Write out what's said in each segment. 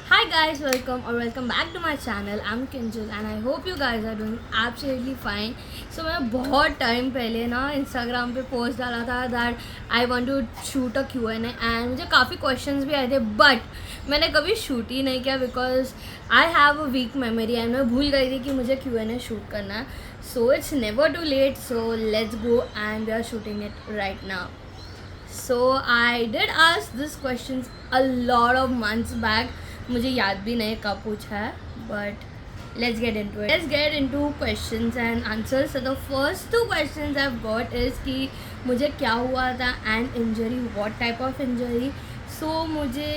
Hi guys, welcome back to my channel. I'm Kinjal and I hope you guys are doing absolutely fine. So मैं बहुत time पहले ना Instagram पे post डाला था that I want to shoot a Q&A and मुझे काफ़ी questions भी आए थे बट मैंने कभी शूट ही नहीं किया because I have a weak memory and मैं भूल गई थी कि मुझे Q&A शूट करना है. So it's never too late, so let's go and we are shooting it right now. So I did ask this questions a lot of months back. मुझे याद भी नहीं कब पूछा है but let's get into it. Let's get into questions and answers. So the first two questions I've got is कि मुझे क्या हुआ था and injury, what type of injury. So मुझे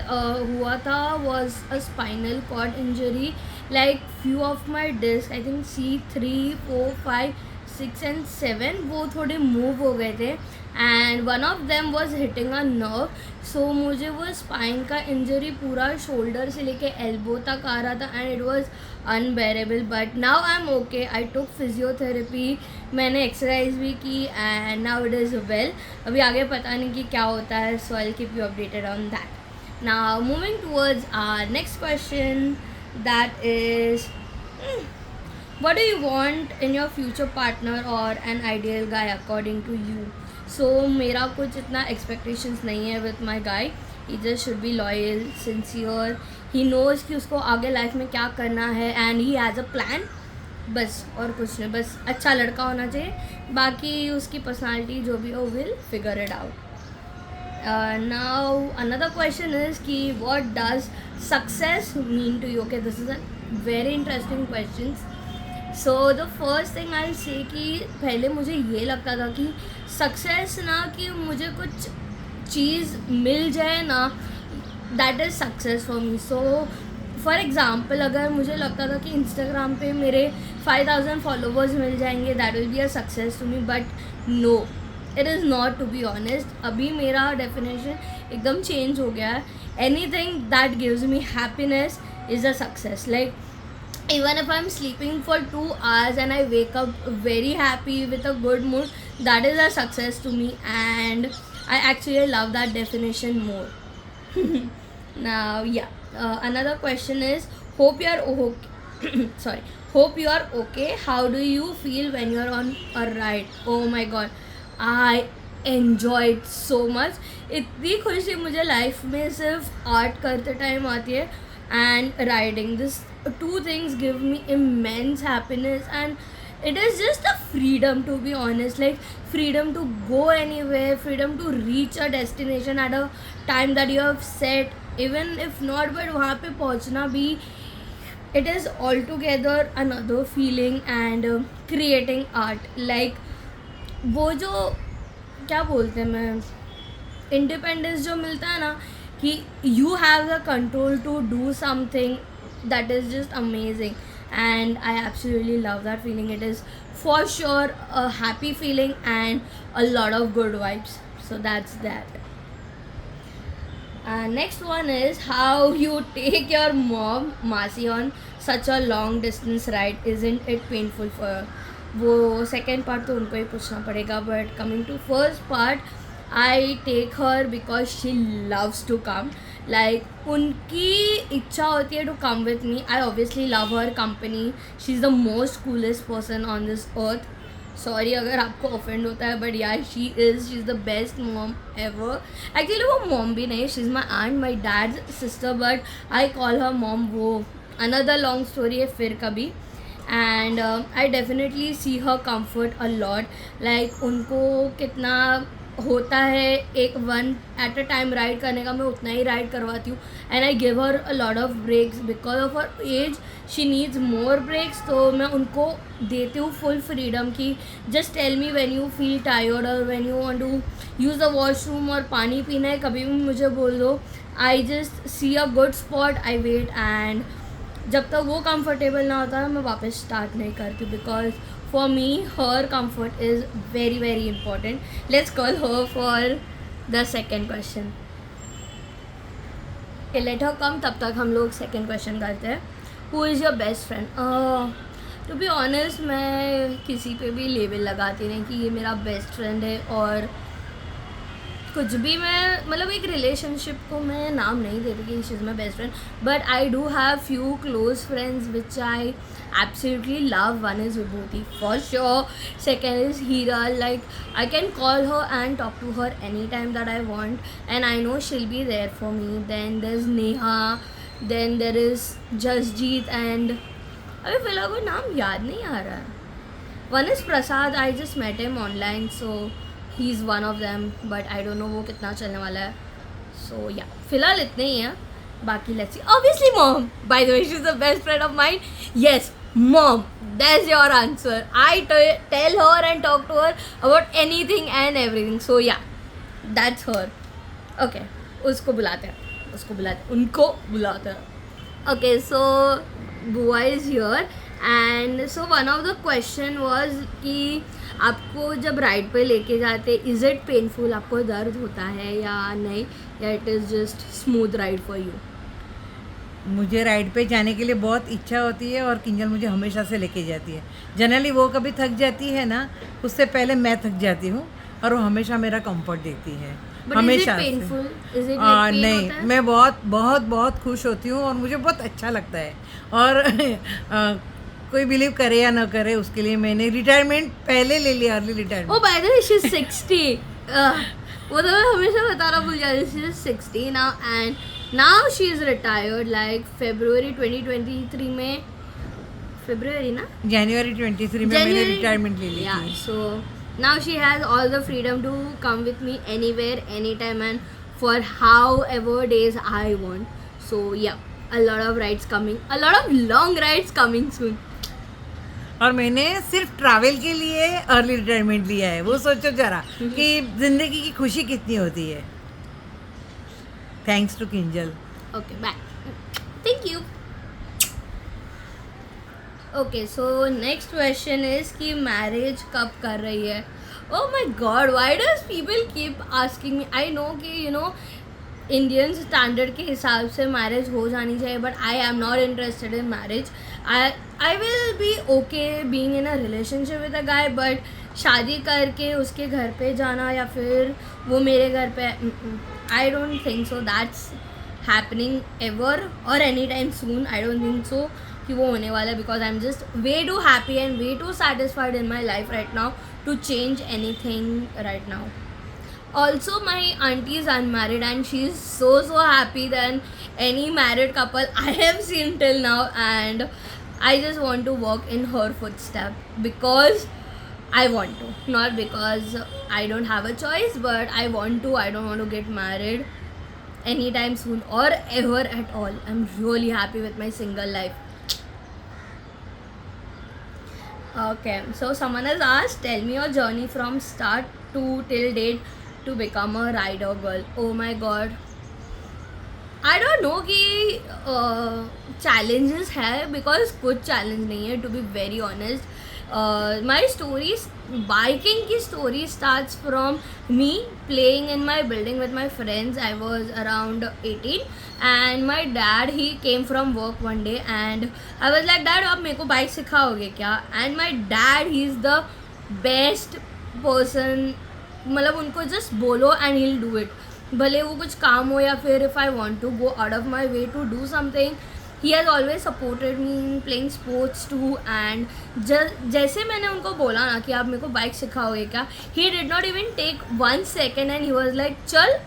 हुआ था was a spinal cord injury. Like few of my discs, I think C3, 4, 5, 6 and 7 वो थोड़े मूव हो गए थे and one of them was hitting a nerve. So मुझे वो स्पाइन का इंजरी पूरा शोल्डर से लेके एल्बो तक आ रहा था and it was unbearable but now I am okay. I took physiotherapy, मैंने एक्सरसाइज भी की and now it is well. अभी आगे पता नहीं कि क्या होता है, so I keep you updated on that. Now moving towards our next question that is what do you want in your future partner or an ideal guy according to you. So मेरा कुछ इतना expectations नहीं है with my guy. He just should be loyal, sincere. He knows कि उसको आगे life में क्या करना है and he has a plan. बस और कुछ नहीं, बस अच्छा लड़का होना चाहिए. बाकी उसकी पर्सनालिटी जो भी हो will figure it out. Now another question is कि what does success mean to you. Okay, this is a very interesting questions. So the first thing I से कि पहले मुझे ये लगता था कि सक्सेस ना कि मुझे कुछ चीज़ मिल जाए ना, that is success for me. So for example अगर मुझे लगता था कि इंस्टाग्राम पे मेरे 5000 फॉलोवर्स मिल जाएंगे that will be a success to me but no, it is not to be honest. अभी मेरा डेफिनेशन एकदम चेंज हो गया है. Anything that gives me happiness is a success. Like even if I'm sleeping for 2 hours and I wake up very happy with a good mood, that is a success to me and I actually love that definition more. Now another question is hope you are okay. Sorry, hope you are okay. How do you feel when you are on a ride. Oh my god, I enjoyed so much. इतनी खुशी मुझे life में सिर्फ art करते time आती है and riding. This two things give me immense happiness and it is just a freedom, to be honest. Like freedom to go anywhere, freedom to reach a destination at a time that you have set, even if not but वहाँ पे पहुँचना भी, it is altogether another feeling. And creating art, like वो जो क्या बोलते हैं, मैं इंडिपेंडेंस जो मिलता है ना कि you have the control to do something, that is just amazing and I absolutely love that feeling. It is for sure a happy feeling and a lot of good vibes. So that's that. Next one is how you take your mom Masi on such a long distance ride. Isn't it painful for her? वो second part तो उनको ही पूछना पड़ेगा but coming to first part, I take her because she loves to come. Like उनकी इच्छा होती है to come with me. I obviously love her company. She is the most coolest person on this earth. Sorry अगर आपको offend होता है but या she is the best mom ever. Actually वो मॉम भी नहीं, she is my aunt, my dad's sister but I call her mom. वो another long story है फिर कभी. And I definitely see her comfort a lot. Like उनको कितना होता है एक one at a time ride करने का, मैं उतना ही राइड करवाती हूँ and I give her a lot of breaks because of her age she needs more breaks. तो मैं उनको देती हूँ फुल फ्रीडम की just tell me when you feel tired और when you want to use the washroom और पानी पीना है कभी भी मुझे बोल दो. I just see a good spot, I wait and जब तक वो कंफर्टेबल ना होता है मैं वापस स्टार्ट नहीं करती because for me her comfort is very very important. Let's call her for the second question. Okay, let her come, तब तक हम लोग second question करते हैं. Who is your best friend? To be honest मैं किसी पे भी लेबल लगाती नहीं कि ये मेरा बेस्ट फ्रेंड है और कुछ भी मैं मतलब एक रिलेशनशिप को मैं नाम नहीं देती कि she is my best friend, but I do have few close friends which I absolutely love. One is Vibhuti for sure, second is Hira. Like I can call her and talk to her anytime that I want and I know she'll be there for me. Then there's Neha, then there is Jasjeet and अभी फिलहाल कोई नाम याद नहीं आ रहा है. One is Prasad. I just met him online, so he's one of them, but I don't know वो कितना चलने वाला है. So yeah, फिलहाल इतने ही हैं. बाकी let's see. Obviously mom. By the way, she's the best friend of mine. Yes, mom. That's your answer. I tell her and talk to her about anything and everything. So yeah, that's her. Okay, उसको बुलाते हैं. उनको बुलाते हैं. Okay, so Bua is here and so one of the question was कि आपको जब ride पे लेके जाते इज़ इट पेनफुल, आपको दर्द होता है या नहीं, या it is just smooth ride for you? मुझे राइड पे जाने के लिए बहुत इच्छा होती है और किंजल मुझे हमेशा से लेके जाती है. जनरली वो कभी थक जाती है ना, उससे पहले मैं थक जाती हूँ और वो हमेशा मेरा कंफर्ट देती है. हमेशा नहीं, मैं बहुत बहुत बहुत खुश होती हूँ और मुझे बहुत अच्छा लगता है. और कोई बिलीव करे या ना करे उसके लिए मैंने रिटायरमेंट पहले ले लिया, early retirement. Oh by the way she is 60. वो तो मैं हमेशा बताना भूल जाती हूँ. She is 60 now and now she is retired like February 2023 में. फरवरी ना, जनवरी 23 में मैंने रिटायरमेंट ले ली. या सो now she has all the freedom to come with me anywhere, anytime and for however days I want. So yeah, a lot of rides coming, a lot of long rides coming soon. और मैंने सिर्फ travel के लिए early retirement लिया है. वो सोचो जरा कि जिंदगी की खुशी कितनी होती है. Thanks to Kinjal. Okay, bye. Thank you. Okay, so next question is कि मैरिज कब कर रही है? Oh my god, why does people keep asking me? I know कि यू नो इंडियन स्टैंडर्ड के हिसाब से मैरिज हो जानी चाहिए, but I am not interested in marriage. I will be okay being in a relationship with a guy, but शादी करके उसके घर पे जाना या फिर वो मेरे घर पे, I don't think so that's happening ever or any time soon. I don't think so कि वो होने वाला है, because I am just way too happy and way too satisfied in my life right now to change anything right now. Also my aunty is unmarried and she is so happy than any married couple I have seen till now, and I just want to walk in her footsteps because I want to, not because I don't have a choice, but I want to. I don't want to get married anytime soon or ever at all. I'm really happy with my single life. Okay, so someone has asked, tell me your journey from start to till date to become a rider girl. Oh my god, I don't know कि challenges है, because कुछ challenge नहीं है, to be very honest. My story, biking की story starts from me playing in my building with my friends. I was around 18 and my dad, he came from work one day and I was like, dad आप मेरे को bike सिखाओगे क्या? And my dad, he is the best person. मतलब उनको just बोलो and he'll do it. भले वो कुछ काम हो या फिर if I want to go out of my way to do something, he has always supported me in playing sports too. And जैसे मैंने उनको बोला ना कि आप मेरे को बाइक सिखाओगे क्या, he did not even take 1 second and he was like चल.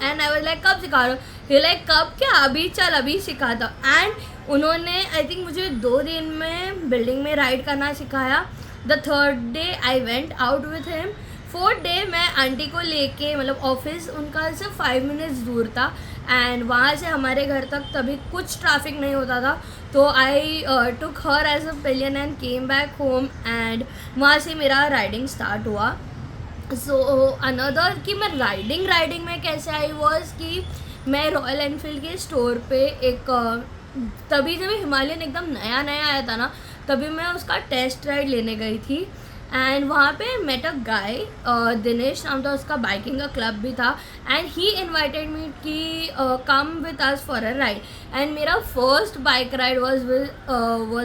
And I was like कब सिखा रहे हो? he like कब क्या, अभी चल, अभी सिखाता. and उन्होंने आई थिंक मुझे 2 दिन में बिल्डिंग में राइड करना सिखाया. The 3rd day I went out with him. 4th day मैं आंटी को लेके, मतलब ऑफिस उनका सिर्फ 5 मिनट्स दूर था एंड वहाँ से हमारे घर तक तभी कुछ ट्रैफिक नहीं होता था, तो I took her as a pillion and came back home and वहाँ से मेरा राइडिंग स्टार्ट हुआ. सो अनदर कि मैं राइडिंग में कैसे आई वॉज कि मैं रॉयल एनफील्ड के स्टोर पे एक तभी जब हिमालयन एकदम नया आया था ना, तभी मैं उसका टेस्ट राइड लेने गई थी. एंड वहाँ पे मेट अ गाय, दिनेश नाम था उसका, बाइकिंग का क्लब भी था एंड ही इन्वाइटेड मी कि come with us for a ride. And मेरा first bike ride was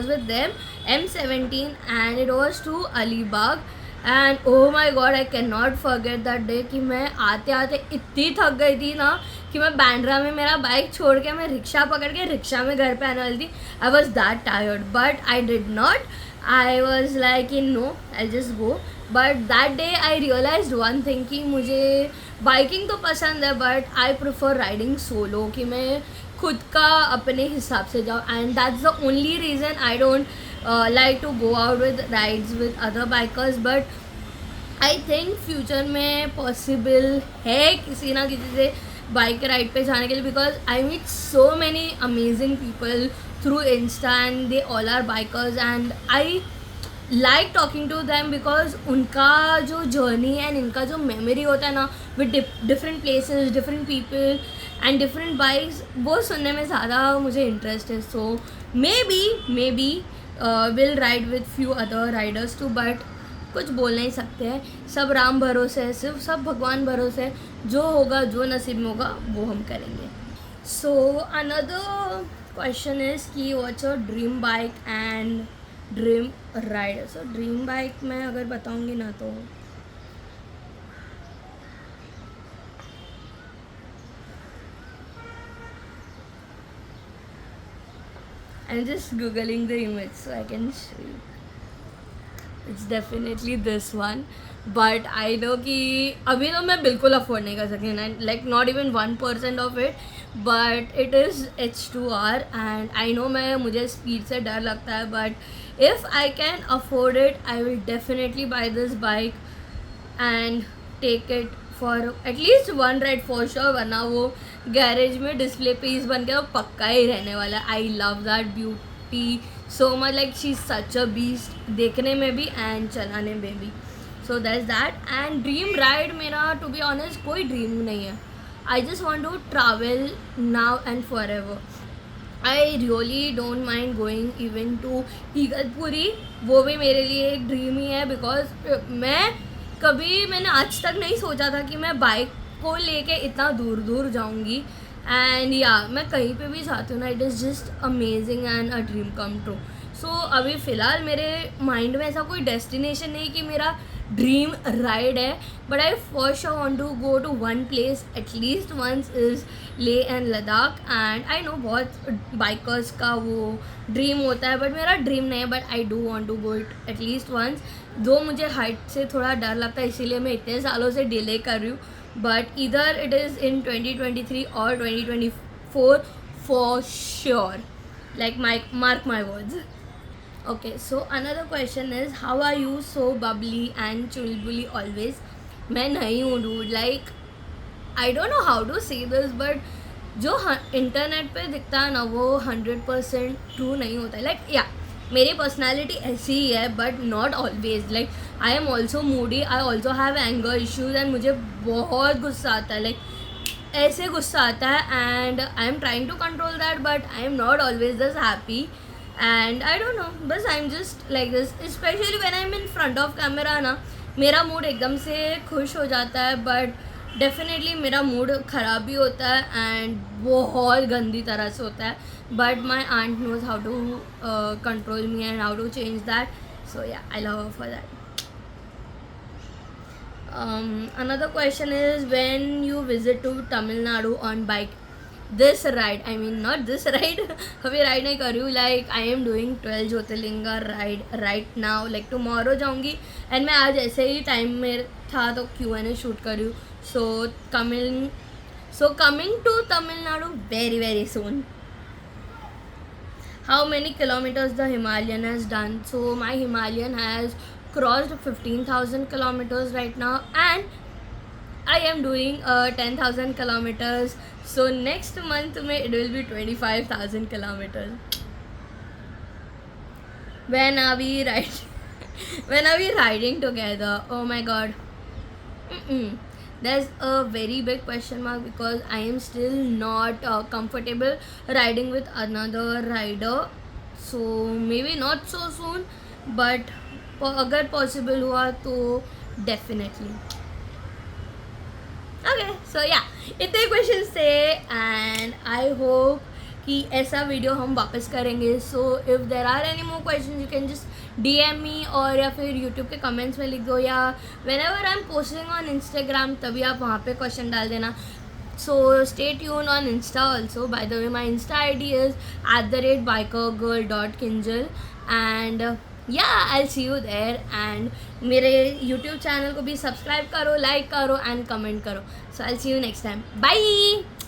with them M17 and it was to Alibag. And oh my god, I can not forget that day कि मैं आते आते इतनी थक गई थी ना कि मैं बांद्रा में मेरा बाइक छोड़ के मैं रिक्शा पकड़ के रिक्शा में घर पे आने वाली थी. I was that tired but I did not. I was like in no, I just go. But that day I realise one thing कि मुझे बाइकिंग तो पसंद है but I prefer riding solo, कि मैं खुद का अपने हिसाब से जाऊँ. And that's the only reason I don't like to go out with rides with other bikers. but I think future में पॉसिबल है किसी ना किसी से बाइक राइड पे जाने के लिए, because I meet so many amazing people through insta and they all are bikers and I like talking to them, because उनका जो जर्नी एंड इनका जो मेमोरी होता है ना with different places, different people and different bikes, वो सुनने में ज़्यादा मुझे इंटरेस्ट है. So maybe will ride with few other riders too, but कुछ बोल नहीं सकते हैं. सब राम भरोसे है, सिर्फ सब भगवान भरोसे है. जो होगा, जो नसीब में होगा वो हम करेंगे. सो अनदर क्वेश्चन इज़ कि what's your dream bike and dream ride. So dream bike मैं अगर बताऊंगी ना तो I'm just googling the image so I can show you. It's definitely this one. But I know कि अभी तो मैं बिल्कुल अफोर्ड नहीं कर सकती, like not even 1% of it. But it is H2R and I know मुझे स्पीड से डर लगता है, but if I can afford it I will definitely buy this bike and take it for at least one ride for sure, वरना वो garage में display piece बन के वो पक्का ही रहने वाला है. I love that beauty so much, like she is such a beast देखने में भी एंड चलाने में भी. So that's that. And dream ride मेरा टू बी ऑनेस्ट कोई ड्रीम नहीं है. I just want to travel now and forever. I really don't mind going even to Igatpuri, वो भी मेरे लिए एक ड्रीम ही है. बिकॉज मैंने आज तक नहीं सोचा था कि मैं बाइक को लेके इतना दूर दूर जाऊंगी. एंड या मैं कहीं पे भी जाती हूँ ना, it is just amazing and a dream come true. So अभी फ़िलहाल मेरे माइंड में ऐसा कोई डेस्टिनेशन नहीं कि मेरा ड्रीम राइड है, but I first want to go to one place at least once is Leh and Ladakh. And I know बहुत बाइकर्स का वो ड्रीम होता है, बट मेरा ड्रीम नहीं है. But I do want to go it एटलीस्ट वंस. दो मुझे हाइट से थोड़ा डर लगता है, इसीलिए मैं इतने सालों से डिले कर रही हूँ. बट इधर इट इज़ इन 2023 और 2024 for sure, like mark my words. Okay, so another question is how are you so bubbly and chulbuli always? मैं नहीं हूँ dude, like I don't know how to say this, but जो internet पे दिखता है ना वो 100% ट्रू नहीं होता है. लाइक या मेरी पर्सनैलिटी ऐसी ही है but not always. Like I am also Moody, I also have anger issues and मुझे बहुत गुस्सा आता है. लाइक ऐसे गुस्सा आता है and I am trying to control that, but I am not always this happy. And I don't know, बस I am just like this. Specially when I am in front of camera ना मेरा mood एकदम से खुश हो जाता है, but definitely मेरा मूड ख़राब भी होता है एंड बहुत गंदी तरह से होता है. But my aunt knows how to control me and how to change that. So yeah I love her for that. Another question is when you visit to Tamil Nadu on bike. This ride, I mean not this ride. अभी ride नहीं कर रही हूँ. Like I am doing 12 jyotirlinga ride right now. Like tomorrow जाऊँगी and मैं आज ऐसे ही time में था तो Q&A शूट कर रही हूँ. So coming to Tamil Nadu very very soon. How many kilometers the Himalayan has done? So my Himalayan has crossed 15,000 kilometers right now and I am doing 10,000 kilometers. So next month it will be 25,000 kilometers. When are we riding together? Oh my god. There's a very big question mark because I am still not comfortable riding with another rider. So maybe not so soon, but अगर possible हुआ तो definitely. Okay, so yeah, इतने questions थे and I hope कि ऐसा video हम वापस करेंगे. So if there are any more question you can just DM me, और या फिर यूट्यूब के कमेंट्स में लिख दो, या whenever I am posting on Instagram तभी आप वहाँ पे क्वेश्चन डाल देना. So stay tuned on Insta also. By the way, my Insta ID is @bikergirl.kinjal, and yeah, I'll see you there. And मेरे YouTube चैनल को भी सब्सक्राइब करो, लाइक करो एंड कमेंट करो. So I'll see you next time. Bye.